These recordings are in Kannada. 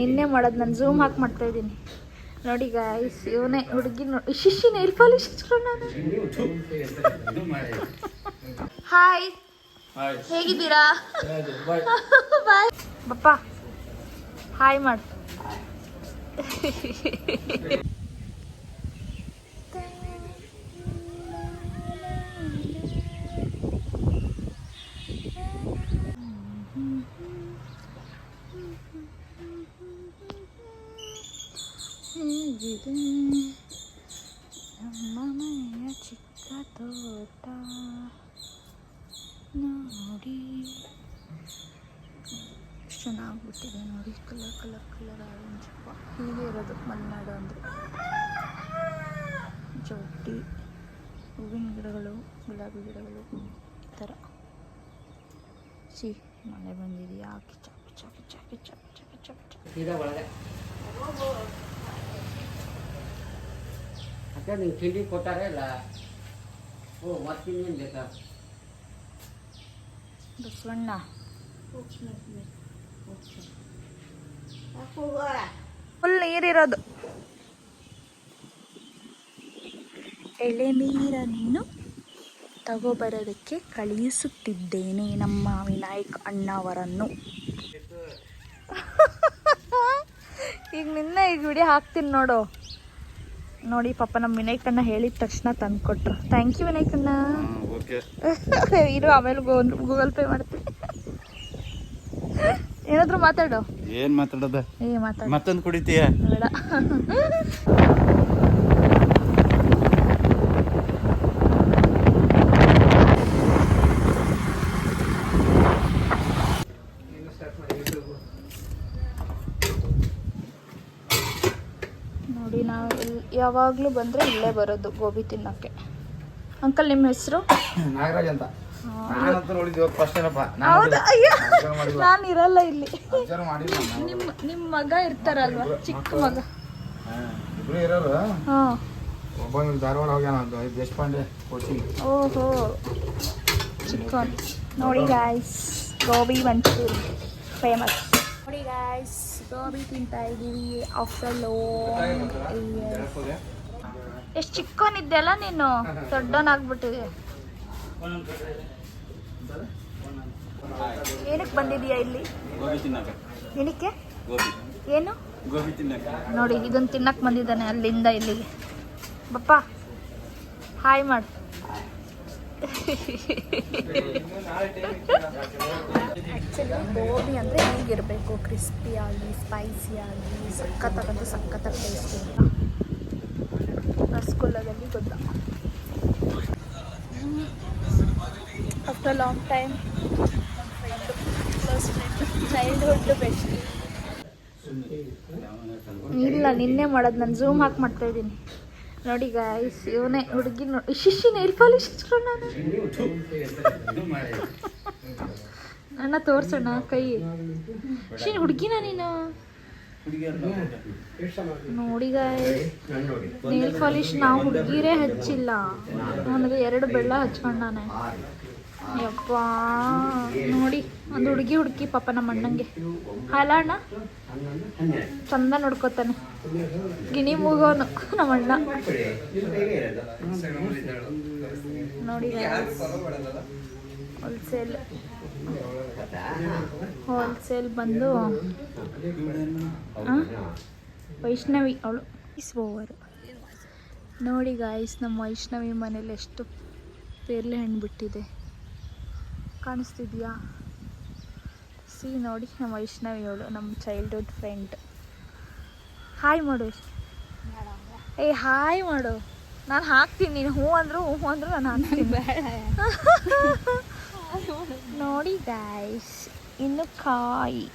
ನಿನ್ನೆ ಮಾಡೋದು, ನಾನು ಝೂಮ್ ಹಾಕಿ ಮಾಡ್ತಾ ಇದ್ದೀನಿ ನೋಡಿ ಗಾಯ್ಸ್. ಇವನೇ ಹುಡುಗಿ ನೋಡಿ, ಶಿಶಿ ನೈಲ್ ಪಾಲಿಶ್ ಹಚ್ಕೊಂಡು ನಾನು. ಹಾಯ್, ಹೇಗಿದ್ದೀರಾ? ಬಾಯ್ ಬಪ್ಪ, ಹಾಯ್ ಮಾಡು. ನಮ್ಮ ಮನೆಯ ಚಿಕ್ಕ ತೋಟ ನೋಡಿ, ಎಷ್ಟು ಚೆನ್ನಾಗ್ಬಿಟ್ಟಿದೆ ನೋಡಿ. Colour colour colour orange. ಹೀಗೆ ಇರೋದು ಮಲೆನಾಡು ಅಂದರೆ. ಜೊಡ್ಡಿ, ಹೂವಿನ ಗಿಡಗಳು, ಗುಲಾಬಿ ಗಿಡಗಳು, ಈ ಥರ. ಮಳೆ ಬಂದಿದೆಯಾ? ಕಿಚ್ಚ ಕಿಚ್ಚ ಕಿಚ್ಚ ಕಿಚ್ಚ ಕಿಚ್ಚ ಕಿಚ್ಚ ಕಿಚ್ಚ. ಅಕ್ಕ ನಿಂಗೆ ತಿಂಡಿ ಕೊಟ್ಟಾರೆ ಇಲ್ಲ? ಓ, ಮತ್ತಿನ್ನೇನು ಬೇಕಾ? ಬಸವಣ್ಣ ಫುಲ್ ನೀರಿರೋದು. ಎಳೆ ನೀರನ್ನು ತಗೋಬರೋದಕ್ಕೆ ಕಳುಹಿಸುತ್ತಿದ್ದೇನೆ ನಮ್ಮ ವಿನಾಯಕ್ ಅಣ್ಣವರನ್ನು. ಈಗ ನಿನ್ನೆ ಈಗ ವಿಡಿಯೋ ಹಾಕ್ತೀನಿ ನೋಡು. ನೋಡಿ ಪಾಪ ನಮ್ಮ ವಿನಾಯಕಣ್ಣ ಹೇಳಿದ ತಕ್ಷಣ ತಂದುಕೊಟ್ರು. Thank you ವಿನಾಯಕಣ್ಣ. ಇರು, ಆಮೇಲೆ ಗೂಗಲ್ ಪೇ ಮಾಡ್ತೀನಿ. ಏನಾದ್ರು ಮಾತಾಡು. ಏನ್ ಮಾತಾಡೋದ? ಮಾತಾಡ. ಮತ್ತೊಂದು ಕುಡಿತೀಯ? ಬೇಡ. ನೋಡಿ, ನಾವು ಯಾವಾಗಲೂ ಬಂದರೆ ಇಲ್ಲೇ ಬರೋದು ಗೋಬಿ ತಿನ್ನೋಕ್ಕೆ. ಅಂಕಲ್, ನಿಮ್ಮ ಹೆಸರು? ನಾಗರಾಜ್ ಅಂತ. ಹೌದಾ? ಅಯ್ಯೋ, ನಾನು ಇರಲ್ಲ ಇಲ್ಲಿ. ನಿಮ್ಮ ಮಗ ಇರ್ತಾರಲ್ವಾ, ಚಿಕ್ಕ ಮಗ. ಹಾಂ. ಧಾರವಾಡ ಹೋಗ್ಯಾನ ದೇಶಪಾಂಡೆ ಕೋಚಿಂಗ್. ಓಹೋ, ಚಿಕನ್. ನೋಡಿ ಗಾಯ್ಸ್, ಗೋಬಿ ಮಂಚೂರಿ ಫೇಮಸ್. ನೋಡಿ ಗಾಯ್ಸ್, ಗೋಬಿ ತಿಂತಾ ಇದ್ದೀವಿ ಆಫ್ಟರ್ ಲಾಂಗ್ ಇಯರ್ಸ್. ಎಷ್ಟು ಚಿಕ್ಕವನಿದ್ದೆಲ್ಲ ನೀನು, ದೊಡ್ಡವನಾಗ್ಬಿಟ್ಟಿದೆ. ಏನಕ್ಕೆ ಬಂದಿದೀಯಾ ಇಲ್ಲಿ? ಏನಕ್ಕೆ? ಏನು? ನೋಡಿ, ಇದನ್ನು ತಿನ್ನಕ್ಕೆ ಬಂದಿದ್ದಾನೆ ಅಲ್ಲಿಂದ ಇಲ್ಲಿಗೆ. ಬಪ್ಪ, ಹಾಯ್ ಮಾಡು. ಆ್ಯಕ್ಚುಲಿ ಗೋಬಿ ಅಂದರೆ ಹೀಗಿರಬೇಕು, ಕ್ರಿಸ್ಪಿಯಾಗಿ, ಸ್ಪೈಸಿಯಾಗಿ, ಸಖತ್ತಾಗಂತೂ ಸಖತ್ತಾಗಿ ಟೇಸ್ಟ್ ಇಲ್ಲ. ರಸಗುಲ್ಲದಲ್ಲಿ ಗೊತ್ತಾ, after long time close friend, childhood best. ಇಲ್ಲ, ನಿನ್ನೆ ಮಾಡೋದು, ನಾನು ಝೂಮ್ ಹಾಕಿ ಮಾಡ್ತಾ ಇದ್ದೀನಿ ನೋಡಿ ಗಾಯ್ಸ್. ಇವನೇ ಹುಡುಗಿ ನೋಡಿ, ಶಿಶಿ ನೈಲ್ ಪಾಲಿಶ್ ಹಚ್ಕೊಂಡು ನಾನು. ನನ್ನ ತೋರ್ಸೋಣ ಕೈ. ಶಿನ್ ಹುಡುಗಿನ ನೀನು? ನೋಡಿ ಗಾಯ್ಸ್, ನೈಲ್ ಪಾಲಿಶ್ ನಾವು ಹುಡುಗಿರೇ ಹಚ್ಚಿಲ್ಲ. ಅವನಿಗೆ 2 ಬೆಳ್ಳ ಹಚ್ಕೊಂಡಾನೆ. ಯಪ್ಪ, ನೋಡಿ, ಒಂದು ಹುಡುಗಿ ಪಾಪ ನಮ್ಮ ಅಣ್ಣಂಗೆ. ಅಲ್ಲ ಅಣ್ಣ, ಚಂದ ನೋಡ್ಕೋತಾನೆ. ಗಿಣಿ ಮೂಗೋನು ನಮ್ಮ ಅಣ್ಣ. ನೋಡಿ ಹೋಲ್ಸೇಲ್ ಬಂದು ವೈಷ್ಣವಿ ಅವಳು ಓವರು. ನೋಡಿ ಗಾಯ್ಸ್, ನಮ್ಮ ವೈಷ್ಣವಿ ಮನೇಲಿ ಎಷ್ಟು ಪೇರ್ಲೆ ಹಣ್ಣು ಬಿಟ್ಟಿದೆ, ಕಾಣಿಸ್ತಿದ್ಯಾ? ನೋಡಿ, ನಮ್ಮ ವೈಷ್ಣವಿ ಅವಳು ನಮ್ಮ ಚೈಲ್ಡ್ಹುಡ್ ಫ್ರೆಂಡ್. ಹಾಯ್ ಮಾಡು. ಹಾಯ್ ಮಾಡು. ನಾನು ಹಾಕ್ತೀನಿ, ನೀನು ಹ್ಞೂ ಅಂದರು ನಾನು ಹಾಕ್ತೀನಿ. ನೋಡಿ ಗಾಯ್ಸ್, ಇನ್ನು ಕಾಯಿ.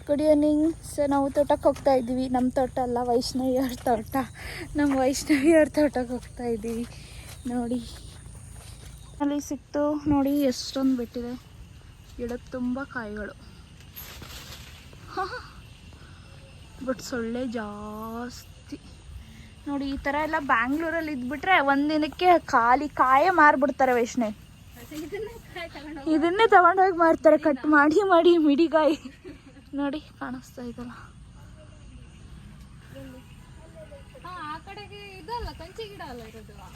Good evening. ಸೊ ನಾವು ತೋಟಕ್ಕೆ ಹೋಗ್ತಾ ಇದ್ದೀವಿ. ನಮ್ಮ ತೋಟ ಅಲ್ಲ, ವೈಷ್ಣವಿಯವ್ರ ತೋಟ. ನಮ್ಮ ವೈಷ್ಣವಿಯವ್ರ ತೋಟಕ್ಕೆ ಹೋಗ್ತಾ ಇದ್ದೀವಿ. ನೋಡಿ, ಅಲ್ಲಿ ಸಿಕ್ತು ನೋಡಿ, ಎಷ್ಟೊಂದು ಬಿಟ್ಟಿದೆ. ಗಿಡಕ್ಕೆ ತುಂಬ ಕಾಯಿಗಳು. ಬಟ್ ಸೊಳ್ಳೆ ಜಾಸ್ತಿ. ನೋಡಿ, ಈ ಥರ ಎಲ್ಲ ಬ್ಯಾಂಗ್ಳೂರಲ್ಲಿ ಇದ್ಬಿಟ್ರೆ ಒಂದಿನಕ್ಕೆ ಖಾಲಿ ಕಾಯೇ ಮಾರ್ಬಿಡ್ತಾರೆ ವೈಷ್ಣವಿ. ಇದನ್ನೇ ತಗೊಂಡೋಗಿ ಮಾರ್ತಾರೆ, ಕಟ್ ಮಾಡಿ ಮಿಡಿಗಾಯಿ. ನೋಡಿ ಕಾಣಿಸ್ತಾ ಇದಲ್ಲ.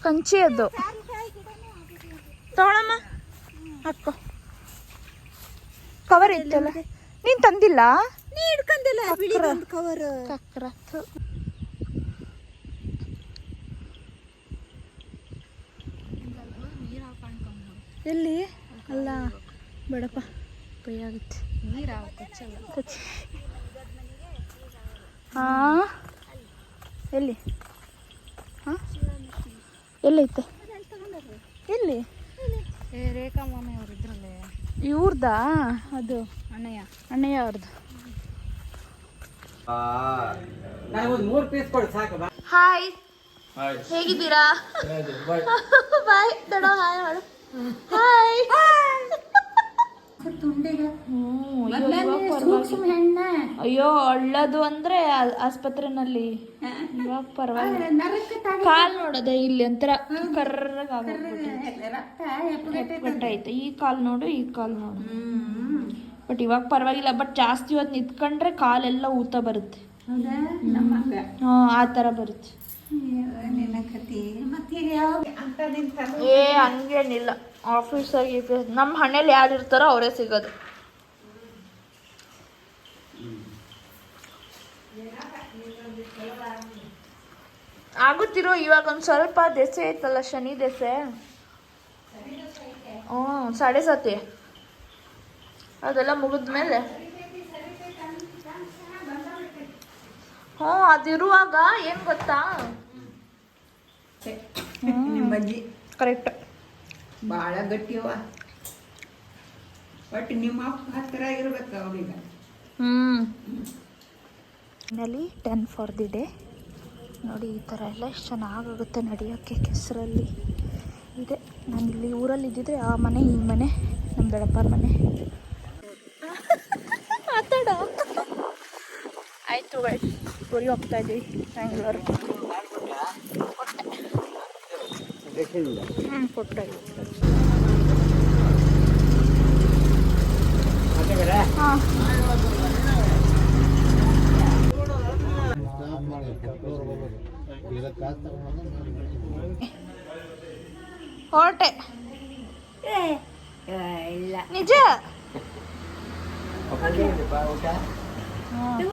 ಕಂಚಿ ಅದು ತಗೊಳಮ್ಮ ಹಾಕೋ. ಕವರ್ ಇತ್ತಲ್ಲ, ನೀನ್ ತಂದಿಲ್ಲ? ಕವರ್ ಕಕ್ರತ್. ಎಲ್ಲಿ ಅಲ್ಲ ಬೇಡಪ್ಪ, ಕೈ ಆಗುತ್ತೆ. ಹಾ ಎಲ್ಲಿ? ಹಾ ಎಲ್ಲೈತೆ? ಎಲ್ಲಿ? ರೇಖಾ ಮಾಮಿ ಅವ್ರು ಇದ್ರಲ್ಲೇ. ಇವ್ರದಾ ಅದು? ಅಣ್ಣಯ್ಯ ಅವ್ರದ್ದು. ನನಗೊಂದು 3 ಪೀಸ್ ಕೊಡಿ ಸಾಕು. ಹಾಯ್, ಹೇಗಿದ್ದೀರಾ? ಬಾಯ್ ತಡ. ಹಾಯ್ ಮಾಡು. ಹಾಯ್. ಅಯ್ಯೋ ಒಳ್ಳೇದು ಅಂದ್ರೆ ಆಸ್ಪತ್ರೆನಲ್ಲಿ. ಇವಾಗ ಪರವಾಗಿಲ್ಲ. ಕಾಲ್ ನೋಡದೆ ಇಲ್ಲಿ ಒಂಥರ ಕರ್ರಗಾಗೈತೆ. ಈ ಕಾಲ್ ನೋಡು, ಈ ಕಾಲ್ ನೋಡು. ಬಟ್ ಇವಾಗ ಪರವಾಗಿಲ್ಲ. ಬಟ್ ಜಾಸ್ತಿ ಹೊತ್ತು ನಿಂತ್ಕೊಂಡ್ರೆ ಕಾಲೆಲ್ಲ ಊತ ಬರುತ್ತೆ. ಹಾ, ಆ ಥರ ಬರುತ್ತೆ. ಏ ಹಂಗೇನಿಲ್ಲ. ಆಫೀಸಾಗಿ ನಮ್ಮ ಹಣೆಯಲ್ಲಿ ಯಾರು ಇರ್ತಾರೋ ಅವರೇ ಸಿಗೋದು. ಆಗುತ್ತಿರೋ ಇವಾಗ ಒಂದು ಸ್ವಲ್ಪ ದೆಸೆ ಐತಲ್ಲ, ಶನಿ ದೆಸೆ. 7:30 ಅದೆಲ್ಲ ಮುಗಿದ್ಮೇಲೆ. ಅದಿರುವಾಗ ಏನ್ ಗೊತ್ತಾ, ನಿಮ್ಮಜ್ಜಿ ಕರೆಕ್ಟ್ ಭಾಳ ಗಟ್ಟಿಯವ. ಬಟ್ ನಿಮ್ಮ ಅಪ್ಪ ಹತ್ತಿರ ಇರ್ಬೇಕು ಅವನಿಗೆ. Finally 10 for the day. ನೋಡಿ ಈ ಥರ ಎಲ್ಲ ಎಷ್ಟು ಚೆನ್ನಾಗಾಗುತ್ತೆ ನಡೆಯೋಕ್ಕೆ. ಕೆಸರಲ್ಲಿ ಇದೆ. ನಾನು ಇಲ್ಲಿ ಊರಲ್ಲಿ ಇದ್ದಿದ್ರೆ ಆ ಮನೆ, ಈ ಮನೆ ನಮ್ಮ ದೊಡ್ಡಪ್ಪರ ಮನೆ. ಮಾತಾಡ ಆಯಿತು ಗೈಸ್, ಊರಿಗೆ ಹೋಗ್ತಾ ಇದ್ದೀವಿ ಬ್ಯಾಂಗ್ಳೂರು. ಕೊಟ್ಟೆ ಹಾಂ. ಹೊರಟೆ ನಿಜ.